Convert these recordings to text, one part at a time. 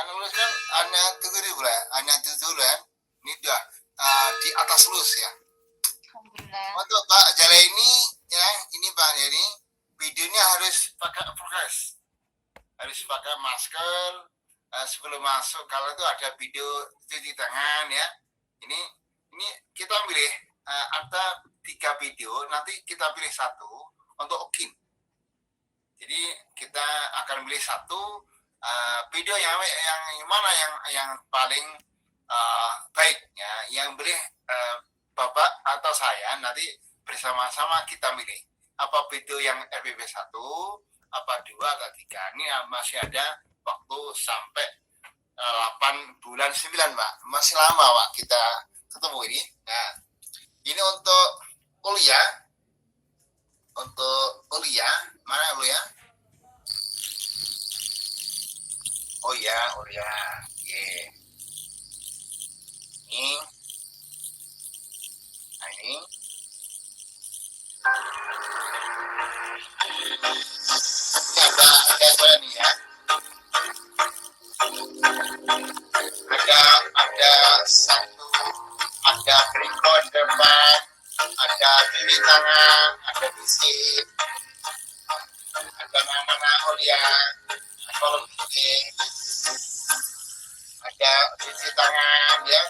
Karena lulus kan hanya tuturan, ini udah di atas lulus ya. Alhamdulillah. Untuk Pak Jala ini ya, ini Pak ini videonya harus pakai prokes, harus pakai masker sebelum masuk. Kalau itu ada video cuci tangan ya. Ini kita pilih ada 3 video, nanti kita pilih 1 untuk OKIN. Jadi kita akan pilih 1 video yang mana yang paling baik ya, yang pilih Bapak atau saya, nanti bersama-sama kita milih apa video yang RPP 1, apa 2 atau 3. Ini masih ada waktu sampai 8 bulan 9 Pak, masih lama Pak kita ketemu ini. Nah ini untuk kuliah, mana kuliah? Oh ya, oke. Ini ada suara nih ya. Ada record depan, ada cuci tangan, ada fisik, ada mana Olia, kalau ada cuci tangan ya.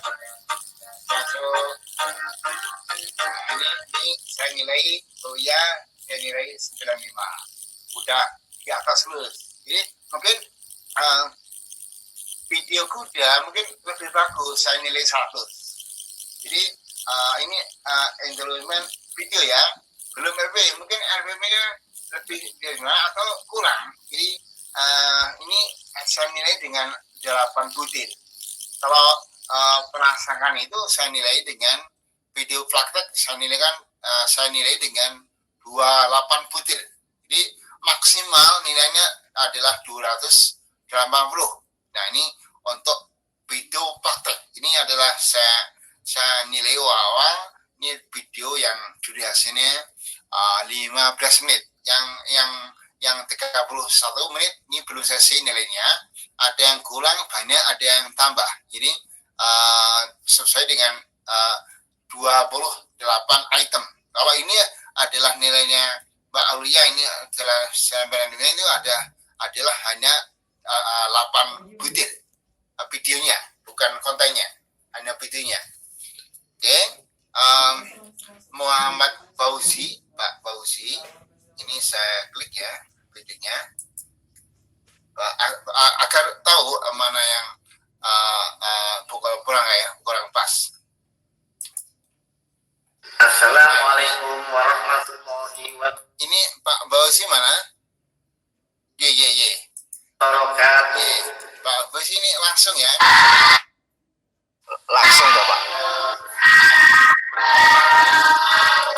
Masuk. Ini saya nilai Olia, saya nilai 95. Udah di atas lulus. Jadi mungkin videoku udah mungkin lebih bagus, saya nilai 100. Jadi ini enrollment video ya, belum RP, mungkin RP-nya lebih dari atau kurang. Jadi ini saya nilai dengan 8 butir. Kalau perasakan itu saya nilai dengan video praktek, saya nilai dengan 28 butir. Jadi maksimal nilainya adalah 280. Nah ini untuk video praktek. Ini adalah saya nilai awal. Ini video yang durasinya 15 menit. Yang 31 menit ini belum selesai nilainya. Ada yang kurang banyak, ada yang tambah. Jadi sesuai dengan 28 item. Kalau ini adalah nilainya Mbak Aulia, ini adalah 9 itu adalah hanya 8 butir videonya, bukan kontennya, hanya videonya. Oke. Muhammad Fauzi, Pak Fauzi, ini saya klik ya videonya agar tahu mana yang kurang pas. Assalamualaikum warahmatullahi wabarakatuh. Ini Pak Fauzi mana? Pak Fauzi ini langsung ya. Langsung Bapak.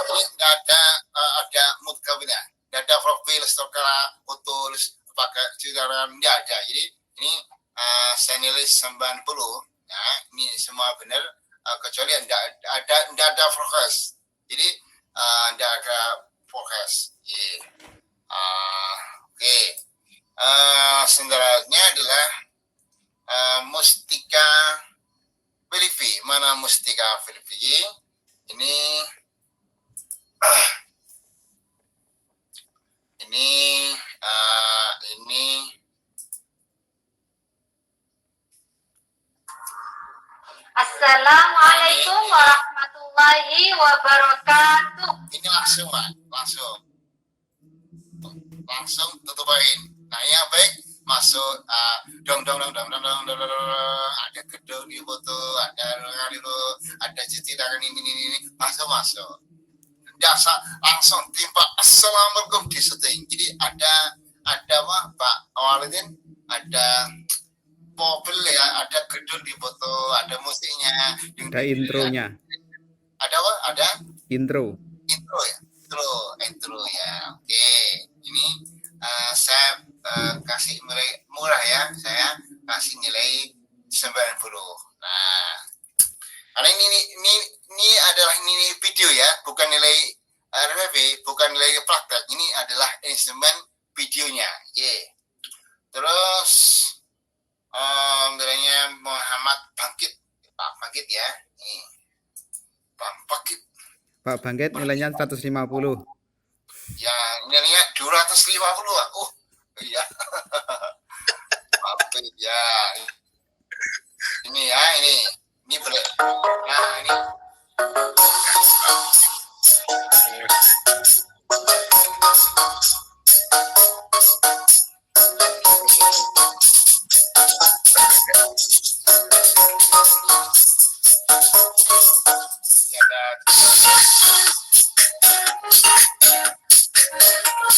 Ini nggak ada mood kabinnya, nggak ada profil, stokera, foto, pakai jualan, nggak ada. Jadi ini saya nilai 90. Nah, ini semua benar kecuali nggak ada fokus. Jadi nggak ada fokus. Oke. Senderanya adalah Mustika Filipi. Mana Mustika Filipi? Ini Assalamualaikum warahmatullahi wabarakatuh. Ini langsung Pak, langsung tutupin. Nah ya baik, masuk dong, ada gedung di foto, ada cuci tangan ini, masuk. Jasa langsung timpa assalamualaikum di setting. Jadi ada Pak Walidin, ada mobil ya, ada gedung di foto, ada musiknya, ada intronya. Ada apa? Ada intro ya. Oke, ini saya kasih nilai murah ya, saya kasih nilai 90. Nah, karena ini adalah nilai video ya, bukan nilai RPP, bukan nilai praktek. Ini adalah instrumen videonya. Terus Pak Bangkit nilainya 150. Ya, nilainya 250 Pak. Iya. Mampir ya. Ini ya, ini boleh. Nah, ini.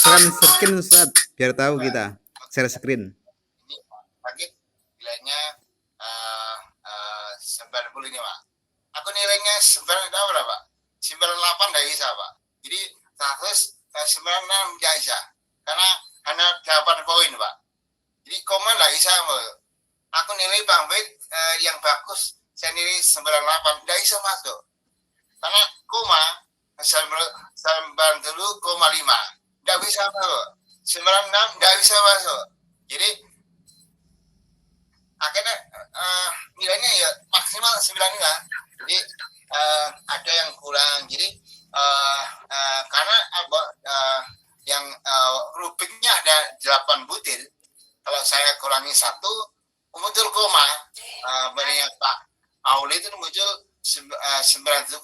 Share screen Ustaz, biar tahu kita. Share screen. Ini pagi nilainya 90 ini Pak. Aku nilainya 9 berapa Pak? 98 nggak bisa Pak. Jadi 196 nggak bisa. Karena hanya 8 poin Pak. Jadi koma nggak bisa Pak. Aku nilai Bang Bed yang bagus. Saya nilai 98 nggak bisa masuk. Karena koma 90,5 nggak bisa masuk. 96 nggak bisa masuk. Jadi akhirnya nilainya ya maksimal 95. Jadi ada yang kurang. Jadi karena yang rubiknya ada 8 butir. Kalau saya kurangi 1, muncul koma. Banyak Pak Auli itu muncul 90,5.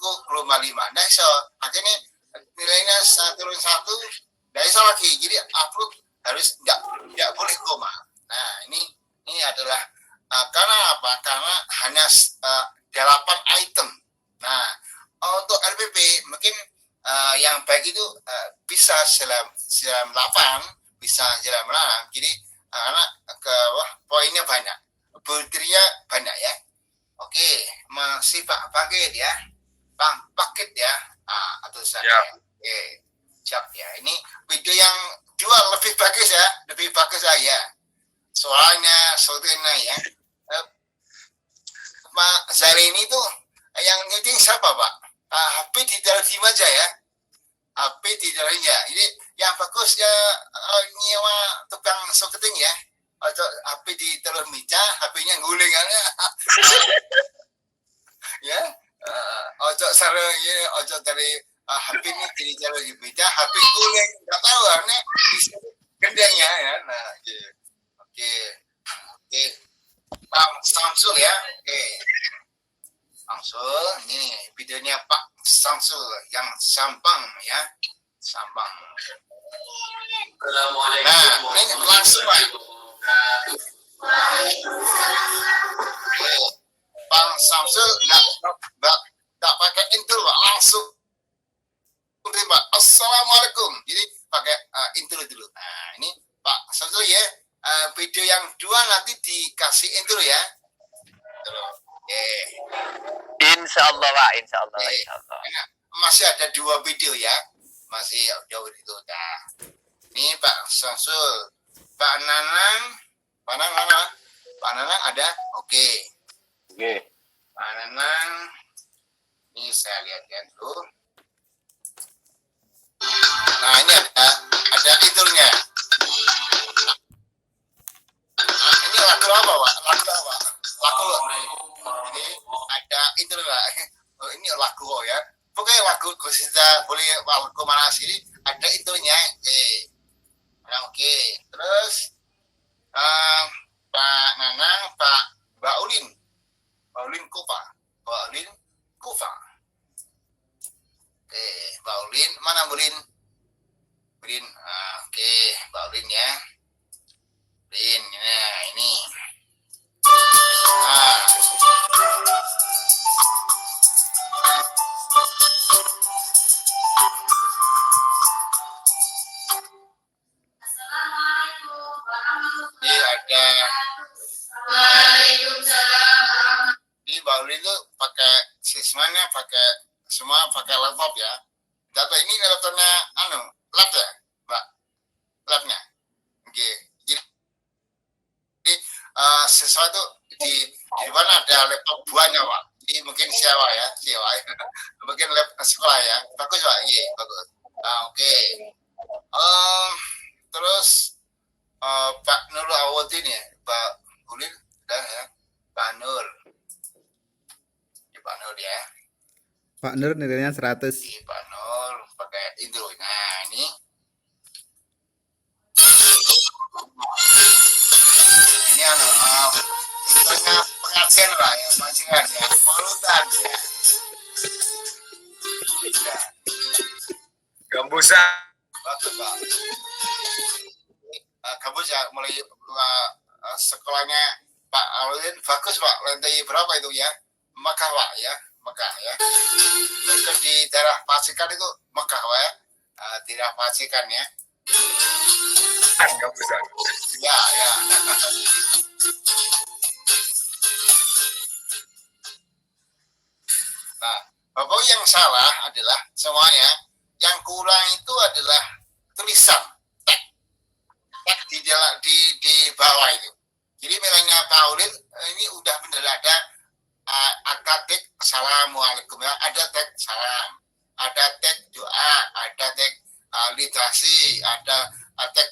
Nah, so akhirnya nilainya turun 1, nggak bisa lagi. Jadi upload harus nggak boleh koma. Nah, ini adalah karena apa? Karena hanya 8 item. Nah, untuk RPP mungkin yang baik itu bisa selam 8, bisa selam 6. Jadi karena poinnya banyak, butirnya banyak ya. Oke, masih Pak Paket ya, Bang Paket ya, atau saya. Oke, siap ya. Ini video yang dua lebih bagus ya, lebih bagus saya. Soalnya soalnya ya, Pak Zarini itu yang nyeting siapa Pak? HP di dalam aja ya, HP di dalamnya. Ini yang bagus ya nyewa tukang soketing ya. Atau HP di dalam meja, HP-nya guling ya. Ojo sarang ya, ojo dari HP ini di dalam meja, HP guling. Nggak tahu karena bisa gendengnya ya. Nah, oke. Pak Samsul ya. Oke. Samsul, ini videonya Pak Samsul yang Sampang ya. Sampang. Nah, ini langsung Pak. Bang Samsul nggak pakai intro Pak, langsung Pak. Assalamualaikum. Jadi pakai intro dulu. Nah, ini Pak Samsul ya. Video yang 2 nanti dikasih intro ya. Insya Allah Pak, Insya Allah. Masih ada 2 video ya. Masih ada itu. Nah, ini Pak Samsul. Pak Nanang ada, oke. Pak Nanang, ini saya lihat dulu. Nah, ini ada intronya. Nah, ini lagu apa Pak? Lagu. Ini ada intro Pak. Oh, ini lagu ya. Pokoknya lagu kita boleh lagu mana sih? Ada intronya. Oke, terus Pak Nanang, Pak Baulin Kufa. Oke, Baulin, mana Baulin? Oke, Baulin ya. Baulin, nah ini. Nah. Jadi Baulin itu pakai siswanya semua pakai laptop ya. Data ini laptopnya lab ya, Mbak. Labnya. Oke. Jadi siswa itu di mana ada laptop buahnya Pak. Jadi mungkin sewa ya. Mungkin lab sekolah ya. Bagus Pak. Iya, bagus. Oke. Terus Pak Nur Awodin ya, Pak Ulil udah ya, Pak Nur ya. Pak Nur nilainya 100. Pak bagus Pak, lantai berapa itu ya? Mekah Pak ya, Mekah ya. Mungkin di daerah Pacitan itu Mekah Pak ya, daerah Pacitan ya. Enggak bisa. Ya, ya. Nah, Bapak yang salah adalah semuanya, yang kurang itu adalah tulisan tag di bawah itu. Jadi nilainya Paulin ini udah benar ada tag assalamualaikum ya, ada tag salam, ada tag doa, ada tag literasi, ada tag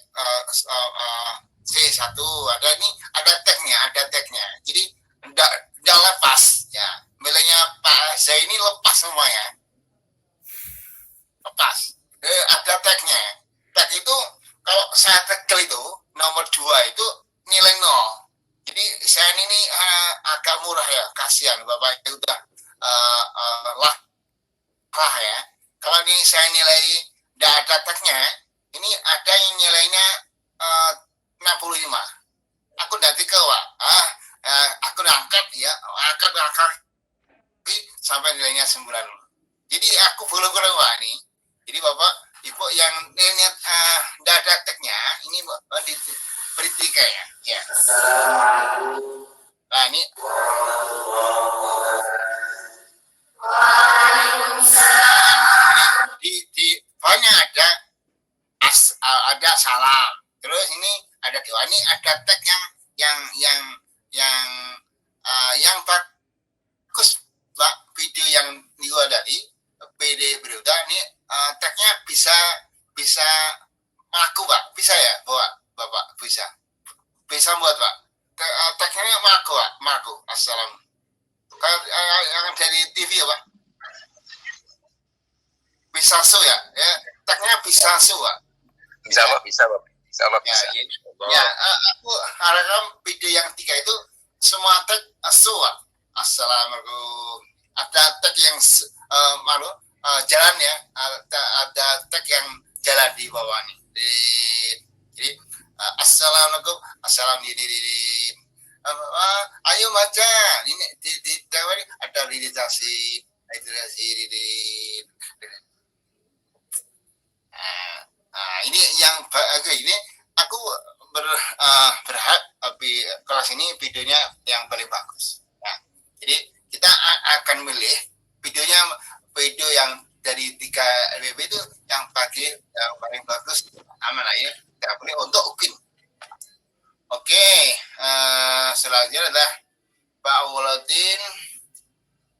C1, ada tagnya. Jadi enggak lepas ya. Nilainya Pak Zaini lepas semuanya. Lepas. Ada tagnya. Tag itu kalau saya tekel itu nomor 2 itu nilai 0. Jadi saya ini agak murah ya, kasihan Bapak itu udah lah ya. Kalau ini saya nilai tidak ada tagnya, ini ada yang nilainya 65. Aku nanti ke Pak. Aku angkat ya, angkat sampai nilainya 90. Jadi aku boleh kurang Pak nih. Jadi Bapak Ibu yang nilainya tidak ada tagnya, ini beri 3 ya. Ya. Nah ini. Di bawahnya ada salam. Terus ini ada doa. Ini ada tag yang bagus Pak, video yang dua tadi PD Beruda ini tagnya bisa laku Pak, bisa ya Bapak bisa buat Pak. Tagnya Marco Assalam. Yang dari TV ya Pak, bisa ya, tagnya bisa Pak. Bisa Pak, bisa. Ya, aku harapkan video yang 3 itu semua tag Pak. Assalamualaikum. Ada tag yang jalan ya, ada tag yang jalan di bawah nih. Jadi assalamualaikum, assalamualaikum. Ayo baca. Ini di ada literasi. Ini yang ini aku berharap kelas ini videonya yang paling bagus. Nah, jadi kita akan milih video yang dari 3 LBB itu yang paling bagus, aman lah ya. Kita pilih untuk UKIN. Oke, selanjutnya adalah Pak Waladin.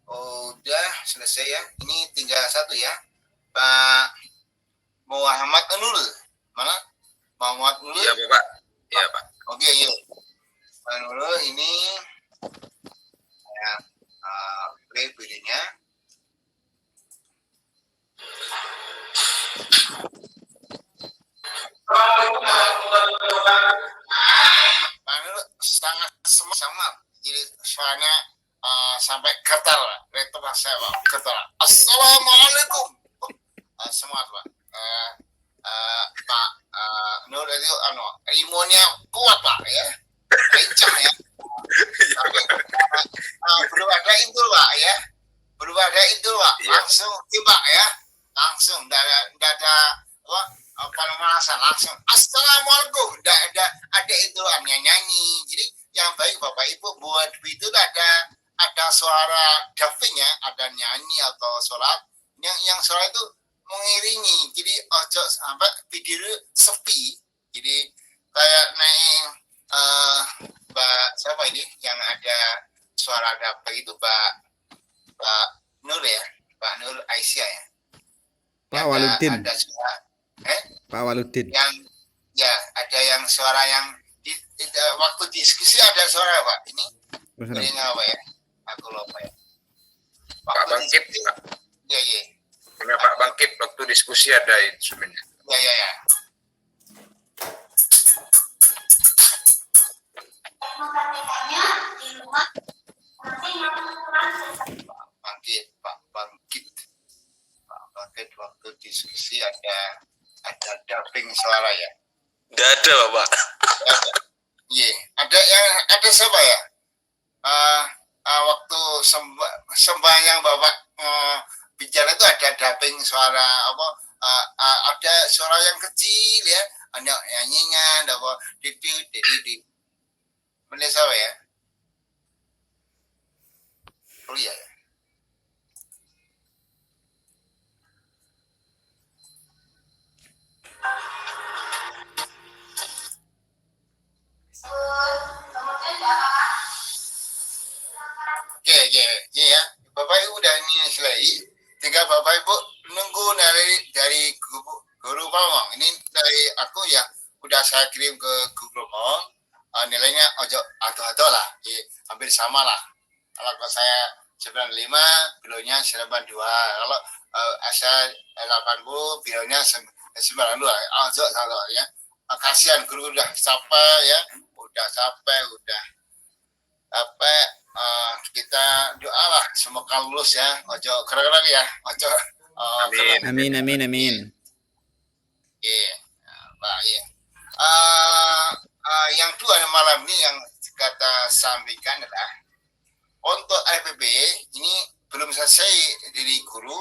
Udah selesai ya. Ini tinggal 1 ya. Pak Muhammad Nurul. Mana? Muhammad Nurul. Iya, Bapak. Iya, Pak. Oke, yuk. Pak Nurul ini play videonya. Pak Nurul sangat semangat. Jadi suaranya sampai getar, rektor saya Pak, getar. Assalamualaikum. Semangat Pak. Pak Nur itu imunnya kuat Pak ya, kencang ya. Belum ada itu Pak ya, langsung tiba ya, langsung tidak ada pemanasan, langsung assalamualaikum, tidak ada itu nyanyi. Jadi yang baik Bapak Ibu buat itu ada suara dubbing ya, ada nyanyi atau sholat, yang sholat itu mengiringi, jadi ojo sampai video sepi. Jadi kayak naik siapa ini yang ada suara dubbing itu Pak Nur ya, Pak Nur Aisyah ya. Pak Waludin. Ada suara, Pak Waludin. yang ya ada yang suara yang waktu diskusi ada suara Pak. Ini apa ya? Aku lupa ya. Pak Bangkit, Pak. Iya. Karena Pak Bangkit waktu diskusi ada instrumennya. Ya. Pak Bangkit waktu diskusi ada dubbing suara ya. Tidak ada, Bapak. Iya, ada siapa ya? sembahyang Bapak bicara itu ada dubbing suara apa ada suara yang kecil ya, ada nyanyian apa di benar saya ya. Oh iya. Oke, ya. Bapak Ibu udah ini selesai. Tinggal Bapak Ibu nunggu dari guru ngomong. Ini dari aku ya, udah saya kirim ke Google Mom. Nilainya ojo atau lah, hampir sama lah. Kalau saya 95, beliaunya 92. Kalau saya 80, beliaunya 92. Ojo salah ya. Kasihan guru udah capek ya, udah kita doa lah semoga lulus ya, ojo keren-keren ya, ojo Amin. Amin. iya, Pak ya. Yang dua malam ini yang kata sampaikan adalah untuk LPB ini belum selesai dari guru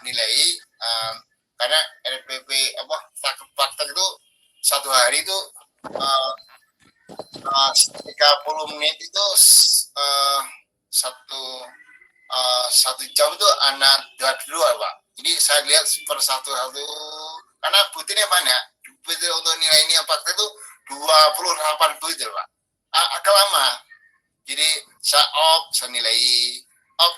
nilai karena LPB praktek itu satu hari itu 30 menit itu satu jam itu anak dua Pak. Jadi saya lihat per satu karena butirnya banyak. Butir untuk nilai ini yang praktek itu 28 butir Pak. Agak lama. Jadi saya nilai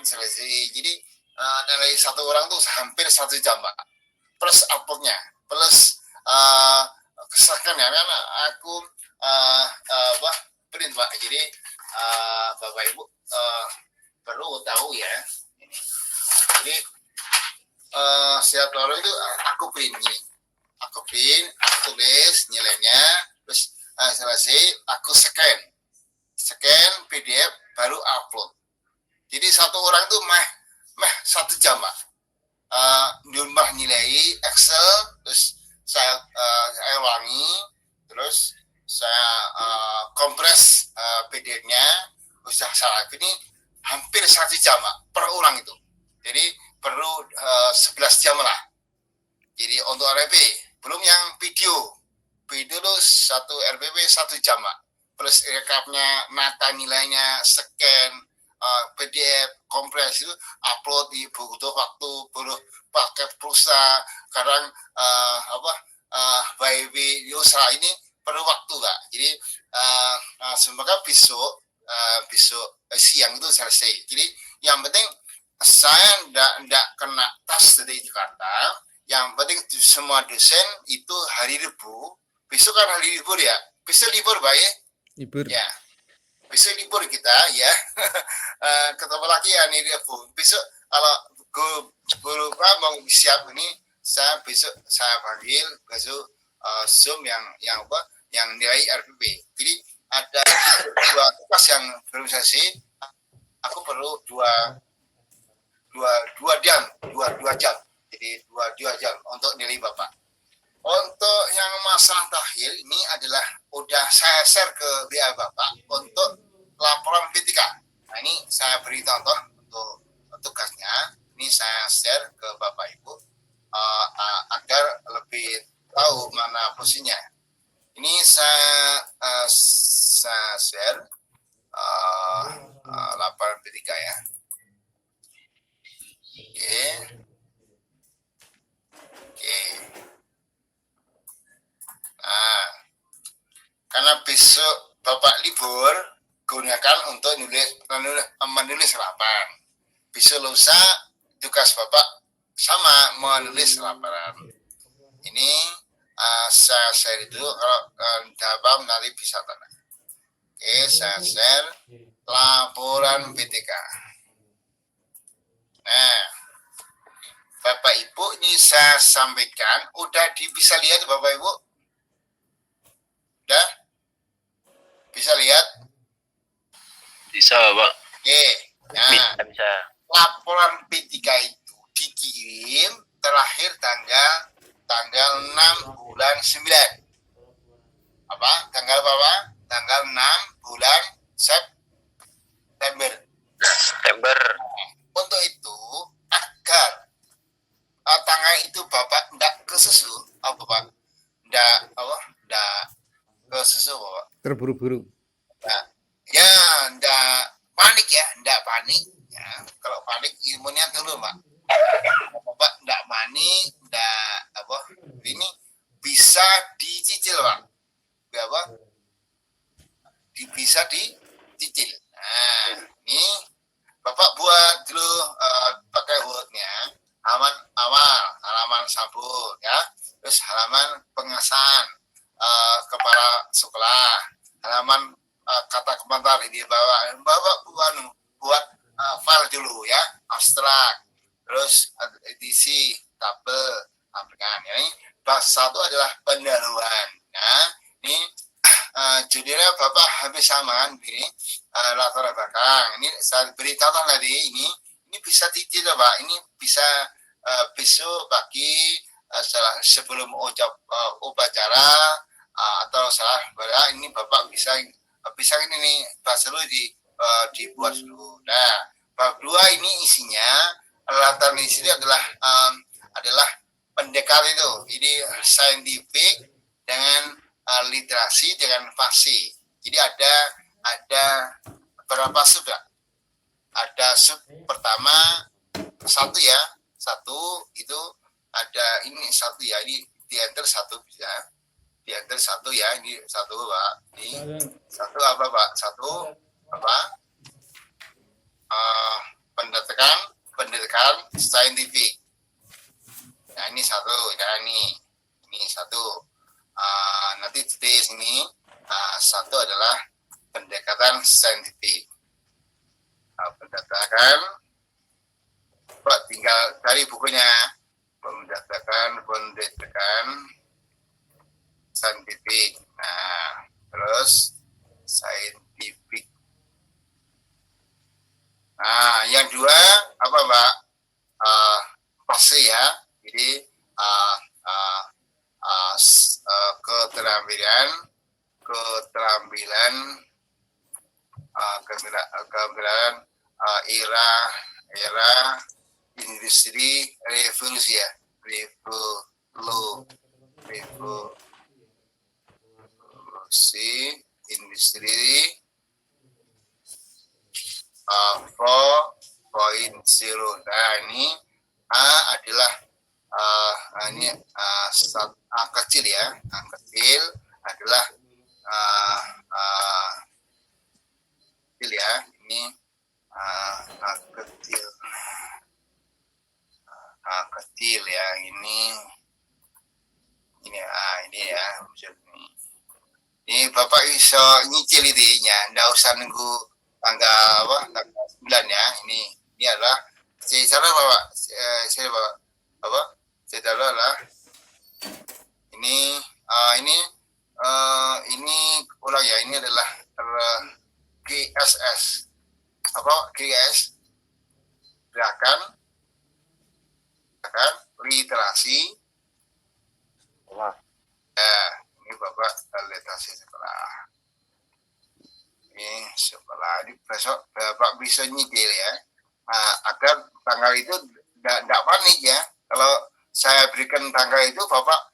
selesai. Jadi nilai satu orang tuh hampir 1 jam Pak. Plus uploadnya, plus kesahkan ya kan aku print Pak. Jadi Bapak Ibu perlu tahu ya. Jadi setiap orang itu aku print gini. Aku tulis nilainya, terus selesai aku scan PDF baru upload. Jadi satu orang itu meh 1 jam Pak. Nyumbah nilai Excel, terus saya ulangi, terus saya kompres PDF-nya, usah salah ini hampir 1 jam Pak, per ulang itu. Jadi perlu 11 jam lah. Jadi untuk RPP, belum yang video itu satu RPP 1 jam Pak. Plus rekapnya, nata nilainya, scan, PDF, kompres itu upload di butuh waktu, perlu pakai pulsa, kadang usaha ini perlu waktu Kak. Jadi semoga besok siang itu selesai. Jadi yang penting saya ndak kena tas dari Jakarta. Yang penting semua dosen itu hari Rabu. Besok kan hari libur ya. Besok libur Pak ya? Libur. Ya. Besok libur kita ya. Ketemu lagi ya nih Rabu. Besok kalau guru mau siap ini saya panggil besok Zoom yang nilai RPP. Jadi ada 2 tugas yang belum selesai. Aku perlu 2 jam. Jadi 2 jam untuk nilai Bapak. Untuk yang masalah tahlil ini adalah udah saya share ke BA Bapak untuk laporan P3. Nah ini saya beri contoh untuk tugasnya. Ini saya share ke Bapak Ibu agar lebih tahu mana posisinya. Ini saya share laporan P3 ya. Oke. Nah, karena besok Bapak libur, gunakan untuk menulis laporan. Besok lusa tugas Bapak sama menulis laporan. Ini saya share itu kalau Dabam nanti bisa tanya. Oke, saya share laporan PTK. Nah, Bapak Ibu ini saya sampaikan, udah bisa lihat Bapak Ibu? Udah? Bisa lihat? Bisa, Pak. Oke, nah Bisa. laporan P3 itu dikirim terakhir tanggal 6 bulan 9. Apa? Tanggal berapa? Tanggal 6 bulan September. terburu-buru. Nah, ya ndak panik ya, ndak panik. Ya, kalau panik imunnya turun, Pak. Bapak ndak panik, ndak apa? Ini bisa dicicil, Pak. Apa? Bisa dicicil. Nah, ini Bapak buat dulu pakai Word-nya. Halaman awal, halaman sabun ya. Terus halaman pengesahan kepala sekolah, halaman kata komentar di bawah. Bapak buat file dulu ya, abstrak. Terus edisi, tabel, aplikasi. Ini bahasa satu adalah pendahuluan. Ya. Ini judulnya Bapak habis samaan ini latar belakang. Ini saya beri contoh tadi ini bisa dicicil Pak. Ini bisa besok pagi sebelum upacara atau salah ini Bapak bisa ini nih bahasa dulu dibuat dulu. Nah, bab 2 ini isinya latar di sini adalah pendekar itu. Ini saintifik dengan literasi dengan fasi. Jadi ada berapa sub ya? Ada sub pertama satu itu ada ini satu ya, ini diantar satu bisa diantar satu ya, ini satu Pak, ini satu apa Pak, satu apa pendidikan saintifik. Nah ini satu ya, ini satu. Nanti di sini satu adalah pendekatan saintifik. Pendekatan Pak tinggal cari bukunya. Pendekatan saintifik. Nah, terus saintifik. Nah, yang dua apa Mbak? Pasti ya. Jadi keterampilan era industri revolusi ya, revolusi industri 4.0. Nah ini adalah ini kecil ya, kecil adalah kecil ya, ini kecil ya, ini ya, ini Bapak bisa nyicil idenya, nggak usah nunggu tanggal 9 ya. Ini adalah cara Bapak, saya adalah ini ulang ya, ini adalah GSS GS gerakan literasi. Ini Bapak literasi sekolah. Ini besok Bapak bisa nyicil ya. Agar tanggal itu tidak panik ya. Kalau saya berikan tanggal itu Bapak,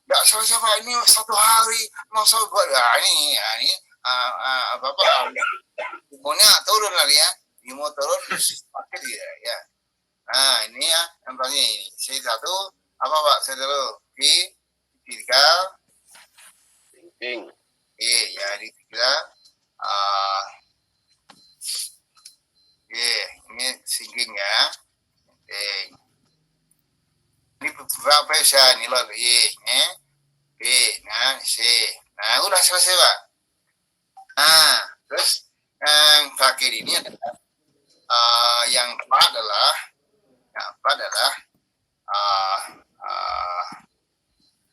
tidak siapa ini 1 hari mau buat. Ini Bapak imunnya turun lagi ya. Imun turun pakai dia ya. Nah ini ya, contohnya ini. C1 apa Pak? C1 vertikal. Ya di 3. Ini sinking ya. Ini berapa bisa nih loh, nah C. Nah udah selesai Pak. Nah terus yang terakhir ini adalah yang keempat adalah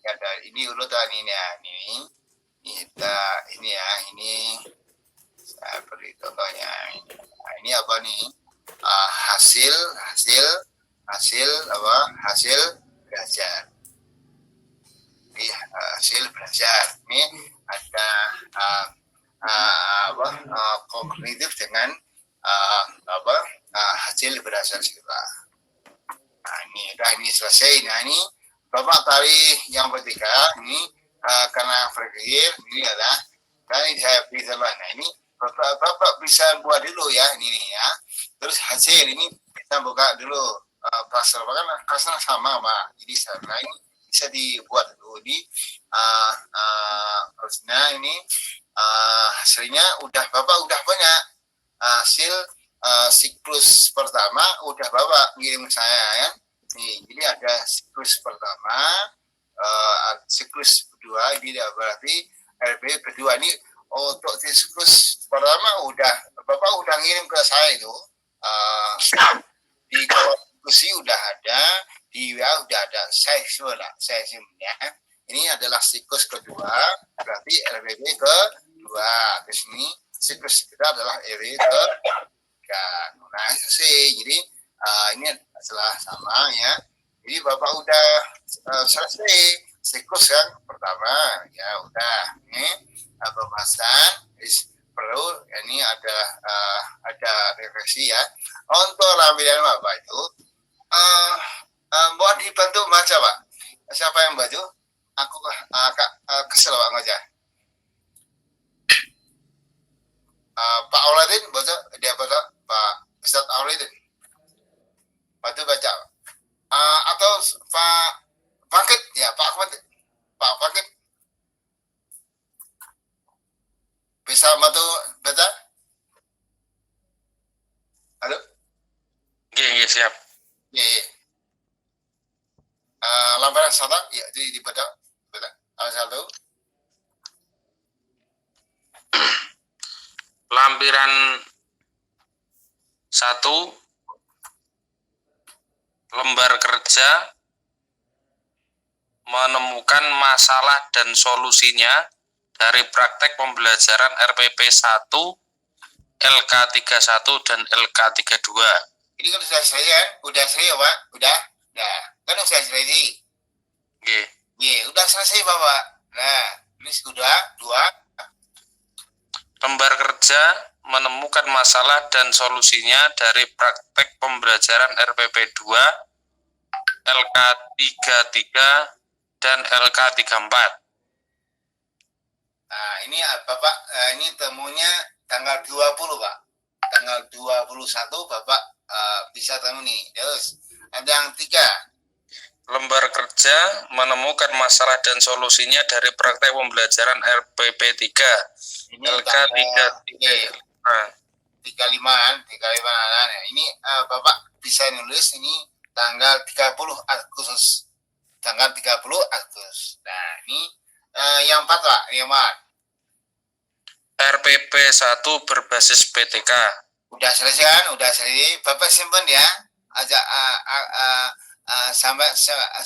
ada ini urutan ini ya, ini saya beri contohnya. Nah, ini apa nih? Hasil belajar. Ini hasil belajar. Ini ada kognitif dengan hasil berdasar sila. Nah ini selesai. Nah ini Bapak tarik yang ketiga ini karena berpikir ini adalah Nah, ini saya beri sama. Nah, ini Bapak bisa buat dulu ya ini nih ya. Terus hasil ini kita buka dulu pasal kan kasnya sama Pak. Jadi sebenarnya ini bisa dibuat dulu di harusnya ini hasilnya Bapak udah banyak hasil siklus pertama udah Bapak ngirim saya ya. Nih, jadi ada siklus pertama, siklus kedua, ini berarti RB kedua ini untuk siklus pertama Bapak udah ngirim ke saya itu di kawal diskusi udah ada, di WA udah ada, saya ya. Ini adalah siklus kedua, berarti RBB kedua. Terus ini siklus kedua adalah RB ketiga. Nah itu sih, jadi ini adalah sama ya. Jadi Bapak udah selesai siklus yang pertama, ya udah. Ini pembahasan perlu ini ada refleksi ya. Untuk lampiran Bapak itu mau dibantu baca Pak. Siapa yang bantu? Aku agak kesel Pak ngajak. Pak Auladin baca, dia baca Pak Ustadz Auladin. Bantu baca. Atau Pak Bangkit ya Pak Bangkit. Bisa bantu baca? Halo? Iya, siap. Iya. Lampiran satu, ya dibaca. Satu. Lampiran 1, lembar kerja menemukan masalah dan solusinya dari praktek pembelajaran RPP 1, LK31 dan LK32. Ini kan sudah selesai kan? Udah selesai ya Pak? Udah? Nah, kan sudah selesai. Iya, udah selesai Bapak. Nah, ini sudah 2. Lembar kerja menemukan masalah dan solusinya dari praktek pembelajaran RPP 2, LK33 dan LK34. Nah, ini Bapak, ini temunya tanggal 20 Pak. Tanggal 21 Bapak bisa temu nih. Terus, ada yang 3. Lembar kerja menemukan masalah dan solusinya dari praktek pembelajaran RPP 3, Ini LK33. 35. Nah, ini Bapak bisa nulis ini tanggal 30 Agustus. Tanggal 30 Agustus. Nah, ini yang 4 Pak, yang 4. RPP 1 berbasis PTK. Udah selesai kan? Udah selesai. Bapak simpan ya.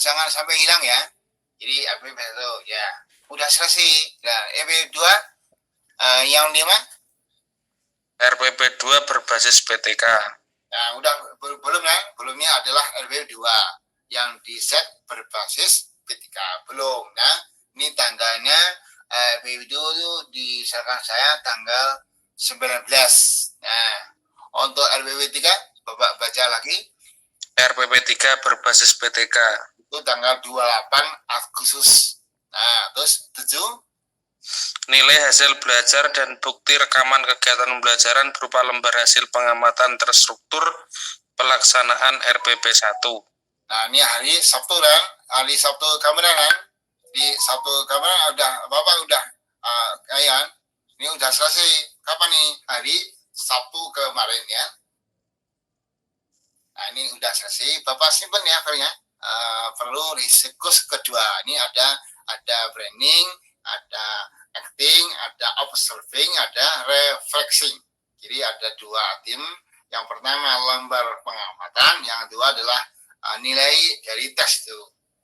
Jangan sampai hilang ya. Jadi RPP 1 ya. Udah selesai. Nah, RPP 2 yang 5. RPP 2 berbasis PTK. Nah, udah belum kan? Belumnya adalah RPP 2 yang di set berbasis PTK. Belum. Nah, ini tanggalnya RPP 2 diserahkan saya tanggal 19. Nah, untuk RPP 3 Bapak baca lagi. RPP 3 berbasis PTK. Itu tanggal 28 Agustus. Nah, terus 7. Nilai hasil belajar dan bukti rekaman kegiatan pembelajaran berupa lembar hasil pengamatan terstruktur pelaksanaan RPP 1. Nah, ini hari Sabtu kan? Hari Sabtu kemarin kan? Di Sabtu kemarin Bapak udah kayak ini udah selesai. Kapan nih? Hari Sabtu kemarin ya. Nah, ini udah selesai. Bapak simpen ya filenya. Perlu di siklus kedua. Ini ada branding, ada acting, ada observing, ada reflexing. Jadi ada 2 tim. Yang pertama lembar pengamatan, yang kedua adalah nilai dari tes itu.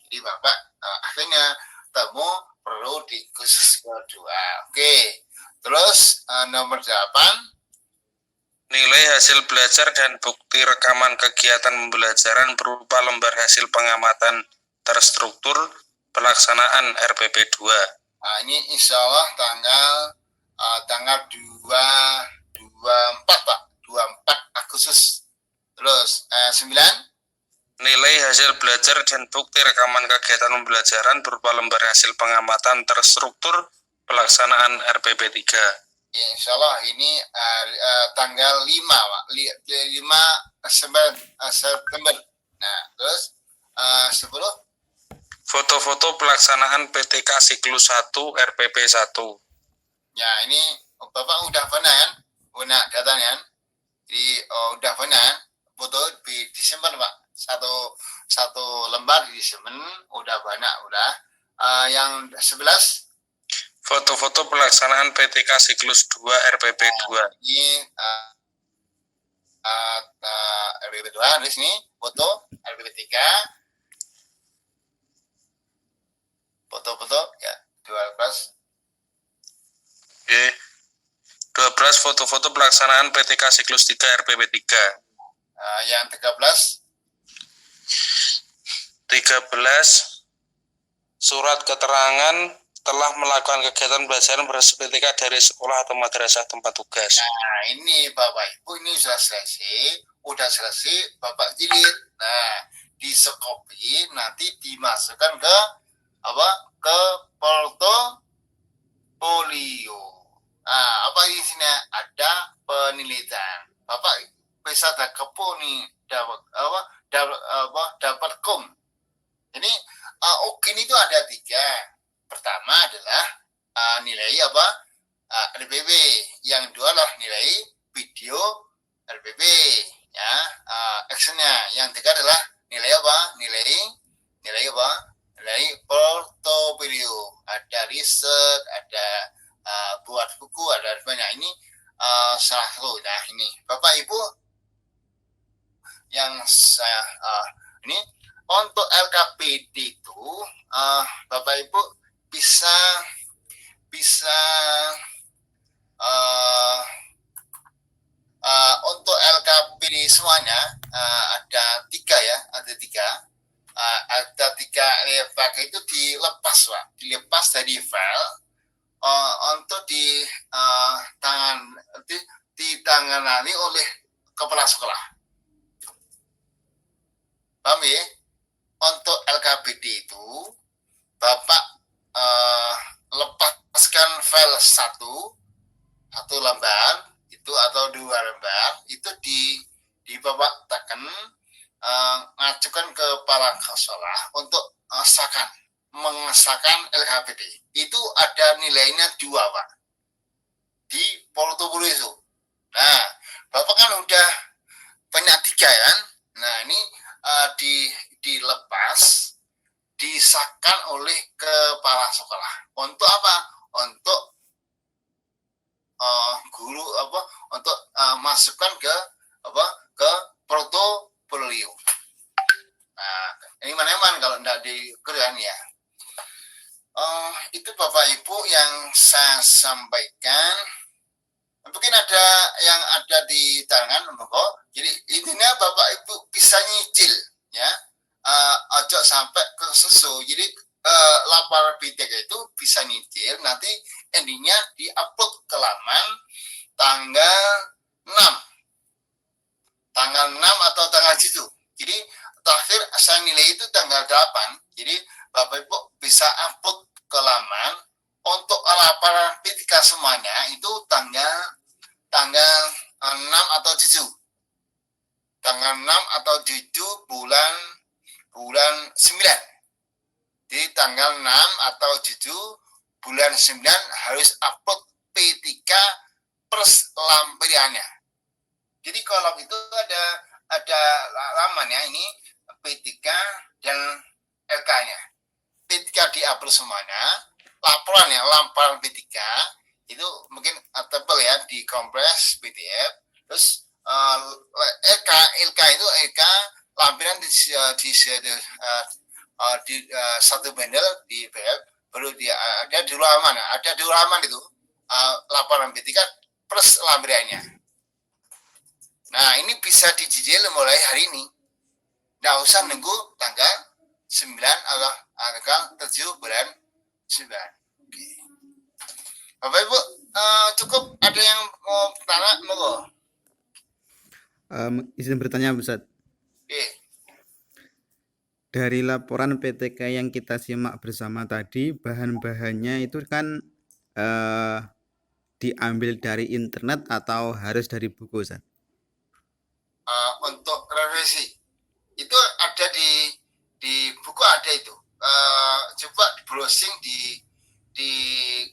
Jadi Bapak akhirnya temu perlu di khusus kedua. Oke. Terus nomor 8. Nilai hasil belajar dan bukti rekaman kegiatan pembelajaran berupa lembar hasil pengamatan terstruktur pelaksanaan RPP 2. Nah, ini insya Allah tanggal 24 Pak. 24 Agustus. Terus 9. Nilai hasil belajar dan bukti rekaman kegiatan pembelajaran berupa lembar hasil pengamatan terstruktur pelaksanaan RPP 3. Ya, insya Allah ini tanggal 5, Pak. 5 September. Nah, terus 10. Foto-foto pelaksanaan PTK siklus 1 RPP 1. Ya, ini Bapak udah pernah kan? Punya datanya kan? Jadi udah pernah foto disimpan, Pak. Satu lembar disimpan, udah banyak, udah. Yang 11. Foto-foto pelaksanaan PTK siklus 2 RPP 2. Ini RPP 2 di sini foto RPP 3. Foto-foto ya 12. Oke. 12 foto-foto pelaksanaan PTK siklus 3 RPP 3. Yang 13. 13 surat keterangan telah melakukan kegiatan belajar bersama PTK dari sekolah atau madrasah tempat tugas. Nah, ini Bapak Ibu ini sudah selesai Bapak jilid. Nah, disekopi nanti dimasukkan ke ke portofolio. Nah, apa di sini ada penelitian. Bapak bisa kepo nih dapat kom. Jadi UKIN itu ada 3. Pertama adalah nilai RPP. Yang kedua adalah nilai video RPP, ya, actionnya. Yang ketiga adalah nilai nilai portofolio. Ada riset, ada buat buku, ada banyak. Ini salah satu. Nah, ini Bapak Ibu yang saya ini untuk LKPD itu Bapak Ibu bisa untuk LKPD semuanya ada 3 ya, ada 3. Ada 3 pakai itu dilepas, Pak. Dilepas dari file untuk ditangani oleh kepala sekolah. Paham ya? Untuk LKPD itu Bapak lepaskan file satu lembar itu atau 2 lembar itu di Bapak tekan ngajukan ke para sekolah untuk mengesahkan LKPD. Itu ada nilainya 2, Pak, di portofolio itu. Nah, Bapak kan udah banyak 3 kan? Nah, ini dilepas, disahkan oleh kepala sekolah. Untuk apa? Untuk guru untuk masukkan ke portofolio. Nah, ini mana kalau tidak dikeluarkan ya. Itu Bapak Ibu yang saya sampaikan. Mungkin ada yang ada di tangan, jadi intinya Bapak Ibu bisa nyicil, ya. Ojo sampai ke susu. Jadi laporan PTK itu bisa nyicil, nanti endingnya diupload ke laman tanggal 6 atau tanggal 7. Jadi terakhir saya nilai itu tanggal 8. Jadi Bapak Ibu bisa upload ke laman untuk laporan PTK semuanya itu tanggal 6 atau 7. Tanggal 6 atau 7 bulan 9. Jadi tanggal 6 atau 7 bulan 9 harus upload P3 plus lampirannya. Jadi kolom itu ada lamannya ini P3 dan LK-nya. P3 diupload semuanya, laporan P3 itu mungkin tebal ya, dikompres PDF. Terus LK itu lampiran di satu bundle di PDF, baru ada di halaman itu laporan P3 plus lampirannya. Nah, ini bisa dicicil mulai hari ini. Nggak usah nunggu tanggal 9 atau tanggal 7 bulan 9. Oke. Bapak Ibu, cukup ada yang mau tanya, monggo. Izin bertanya, Ustaz. Oke. Dari laporan PTK yang kita simak bersama tadi, bahan-bahannya itu kan diambil dari internet atau harus dari buku, Ustaz? Untuk revisi itu ada di buku ada itu. Coba browsing di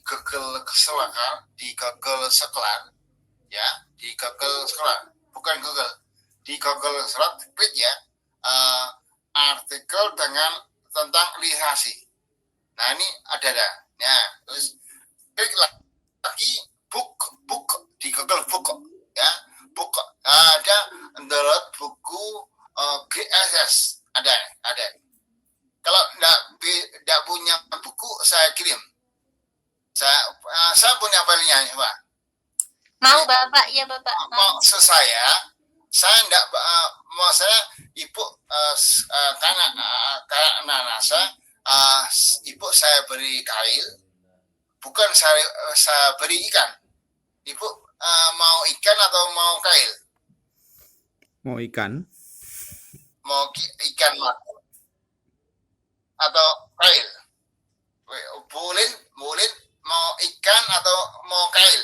Google Scholar, ya, di Google Scholar, bukan Google, di Google Scholar klik ya, artikel tentang literasi. Nah ini ada. Nah terus klik lagi book di Google Book ya, book. Ada download buku GSS ada. Kalau tidak punya buku saya kirim. Saya punya filenya, Pak. Mau Bapak, ya Bapak. Maksud saya tidak mau saya ibu karena anak saya ibu saya beri kail, bukan saya beri ikan. Ibu mau ikan atau mau kail? Mau ikan? Mau ikan atau kail? Boleh mau ikan atau mau kail?